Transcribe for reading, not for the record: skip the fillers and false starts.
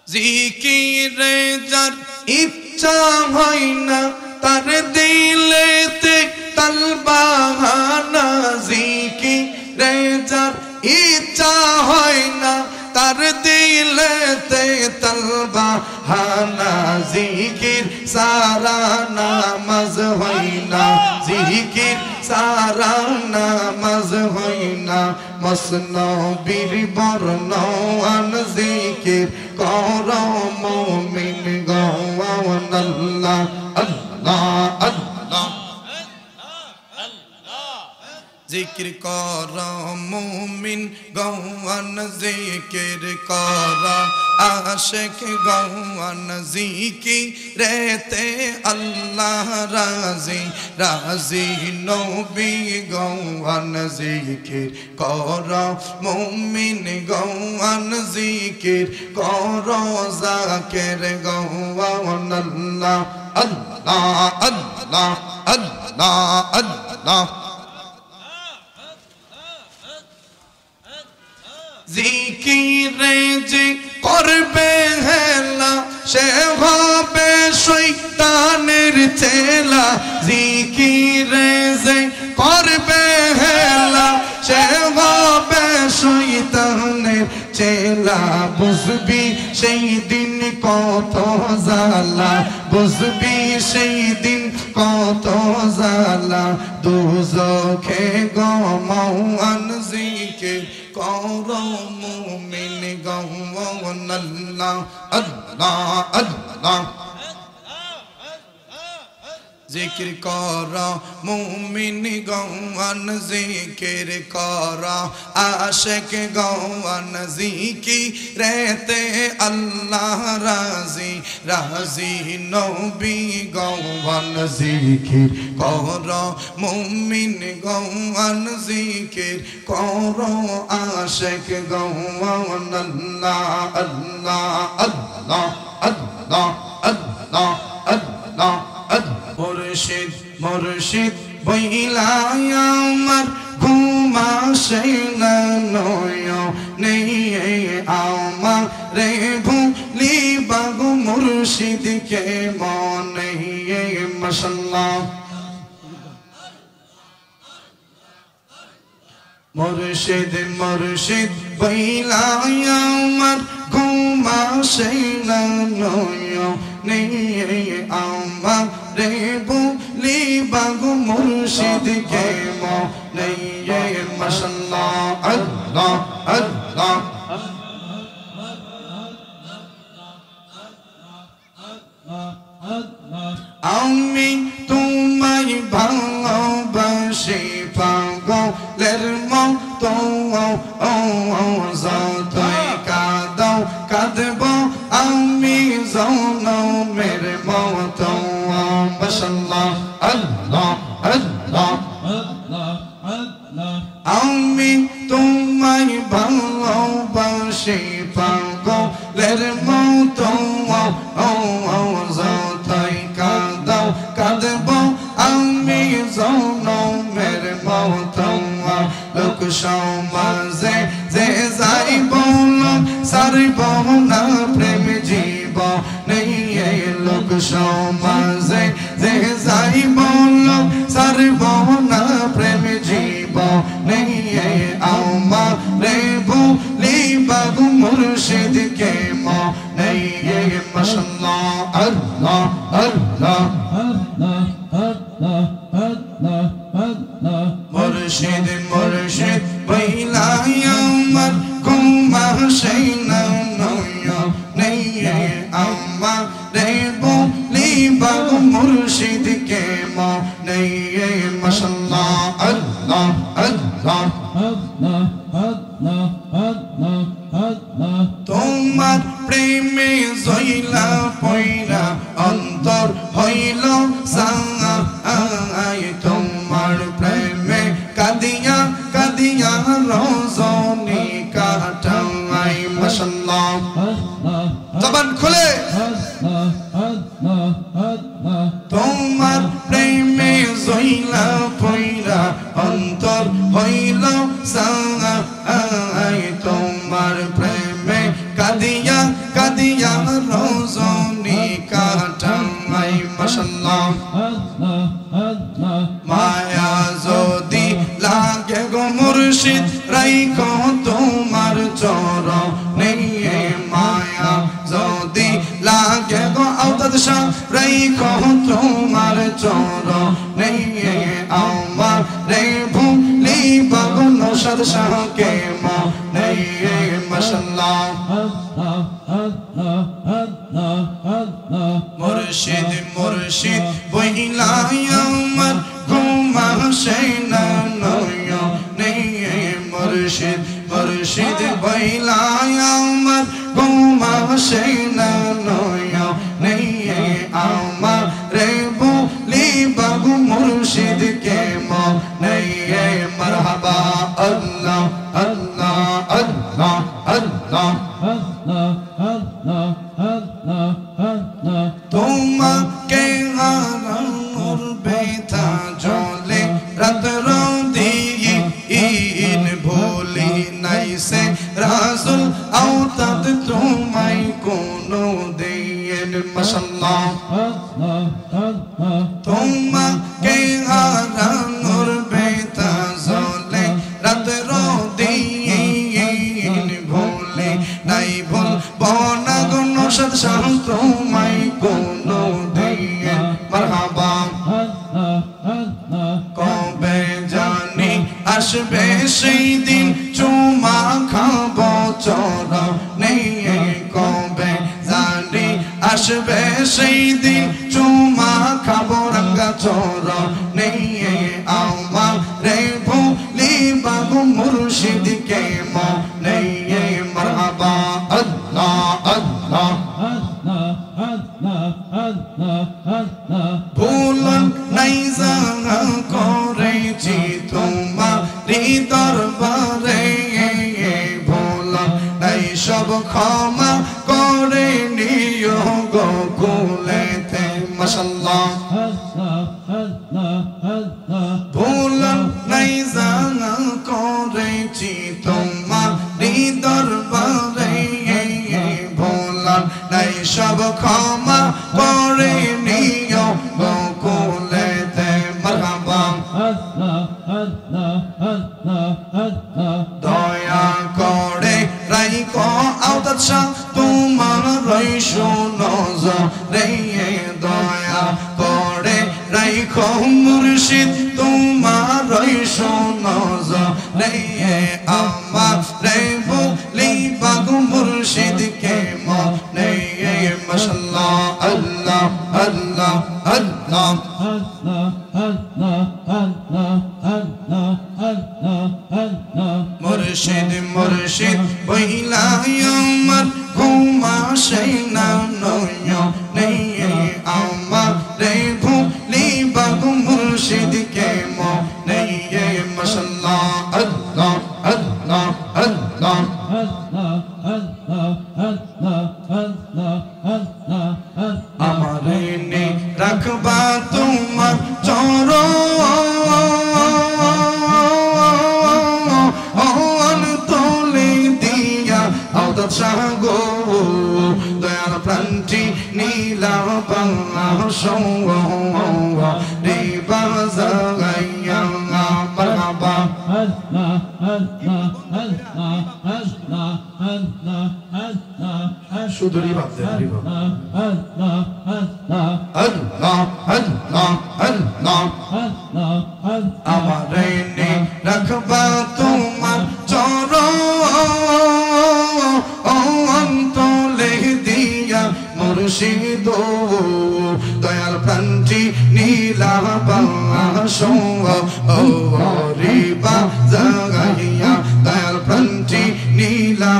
জিকিরে যার ইচ্ছা হয় না তার দিলেতে তালবাহানা জিকিরে যার ইচ্ছা হয় না তার দিলেতে তালবাহানা জিকির সারা নামাজ হয় না জিকির সারা নামাজ হয় না মসনবীর বর্ণন জিকির কর মুমিন গাওয়ান আল্লাহ আল্লাহ আল্লাহ জিকির কর মুমিন গাওয়ান জিকির কর আশিক গাওয়ান জিকিরেতে আল্লাহ রাজি রাজি নবী গাওয়ান জিকির কর মুমিন গাওয়ান জিকির কর জাকির গাওয়ান আল্লাহ আল্লাহ আল্লাহ আল্লাহ আল্লাহ জিকিরে যে করবে হেলা সে হবে শয়তানের চেলা জিকিরে যে করবে হেলা সে হবে শয়তানের চেলা বুঝবি সেই দিন কত জ্বালা বুঝবি সেই দিন কত জ্বালা দুজখে গমাওয়ান জিকির কর মুমিন গাওয়ান আল্লাহ আল্লাহ আল্লাহ জিকির কর মুমিন গাওয়ান জিকির কর আশিক গাওয়ান জিকিরেতে আল্লাহ রাজি রাজি নবী গাওয়ান জিকির কর মুমিন গাওয়ান জিকির কর আশিক গাওয়ান আল্লাহ আল্লাহ আল্লাহ আল্লাহ আল্লাহ আল্লাহ মুর্শিদ মুর্শিদ বইলাই আমার ঘুমাসে না নয়নে আমার রে ভুলিবা গো মুর্শিদকে মনে মাশাআল্লাহ মুর্শিদ মুর্শিদ বইলাই আমার ঘুমাসে না নয়নে আমার রে ভুলিবা গো মুর্শিদকে মনে মাশাআল্লাহ আল্লাহ আল্লাহ আমি তোমায় ভালোবাসি পাগলের মতো যতই কাঁদাও কাঁদব আমি জনমের মতো মাশাআল্লাহ আল্লাহ আল্লাহ আমি তোমায় ভালোবাসি পাগলের মতো যতই কাঁদাও কাঁদব আমি জনমের মতো লোক সমাজে যে যাই বলুন সারিব না প্রেম জীব নেই লোক সমাজে যে যাই বলুন সারিব না প্রেম জীব নেই আমার রে ভুলিবা গো মুর্শিদকে মনে মাশাআল্লাহ আল্লাহ আল্লাহ মুর্শিদ মুর্শিদ বইলাই আমার ঘুমাসে না নয়নে আমার রে ভুলিবা গো মুর্শিদকে মনে মাশাআল্লাহ আল্লাহ আল্লাহ তোমার প্রেমে জইলা পয়রা অন্তর হইল সাই তোমার প্রেমে কাদিয়া কাদিয়া রজনী কাটাই মাশাআল্লাহ জবান খুলে তোমার প্রেমে জইলা পয়রা অন্তর হইল সাই তোমার প্রেমে কাদিয়া কাদিয়া রজনী কাটাই মাশাআল্লাহ মায়া যদি লাগে গো মুর্শিদ রাইখো তোমার চরণে মায়া যদি লাগে গো আওতাদ শাহ রাইখো তোমার চরণে আমার রে ভুলিবা গো নওশাদ শাহকে মনে মাশাআল্লাহ মুর্শিদ মুর্শিদ বইলাই আমার ঘুমা সেনা নয়নে মুর্শিদ মুর্শিদ বইলাই আমার ঘুমা সেনা নয়নে আমার রে বলিবা গো মুর্শিদ কে মনে মারহাবা আল্লাহ আল্লাহ আল্লাহ আল্লাহ তোমাকে হারানোর ব্যথা জলে রাত দিন ভুলি নাই সে রাসূল আওতাদ তোমায় কোনো দিন মাশাআল্লাহ তোমাকে হারানোর ব্যথা জলে রাত দিন ভুলি নাই ভুলব না গো নওশাদ শাহ তোমায় কোনো দিন মারহাবা কবে জানি আসবে সেই দিন চুমা খাবো চরণে কবে জানি আসবে সেই দিন চুমা খাবো রঙ্গা চরণে আমার রে ভুলিবা গো মুর্শিদ কে মনে মারহাবা আল্লাহ আল্লাহ ভুলন নাই জানা করেছি তোমারি দরবারে ভুলন নাই সব ক্ষমা করে নিও গো কুলেতে মাশাআল্লাহ ভুলন নাই জানা করেছি তোমারি দরবারে ভুলন নাই সব ক্ষমা করে নিও গো কুলেতে মারহাবা দয়া করে রাইখো আওতাদ শাহ তোমার রইসো নজরে দয়া করে রাইখো মুর্শিদ তোমার রইসো নজরে আমার রে বলিবা গো মুর্শিদ কে মনে মাশাআল্লাহ আল্লাহ আল্লাহ আল্লাহ মুর্শিদ মুর্শিদ বইলাই আমার ঘুমা সেনা নয়নে আমার রে ভুলিবা গো মুর্শিদ কে মনে মাশাআল্লাহ আল্লাহ আল্লাহ আল্লাহ আমারে নে রাখবা তোমার চরণ তোলে দিয়া আওতাদ শাহ গো দয়াল প্রাণটি নীলা বাংলা রে বাজাইয়া মারহাবা শুধু রিভাব দেন রিভাব আল্লাহ আল্লাহ আল্লাহ আমারে নে রাখবা তোমার চরণ তোলে দিয়া মুর্শিদ দয়াল প্রাণটি নীলা রিবা জাগাইয়া দয়াল প্রাণটি নীলা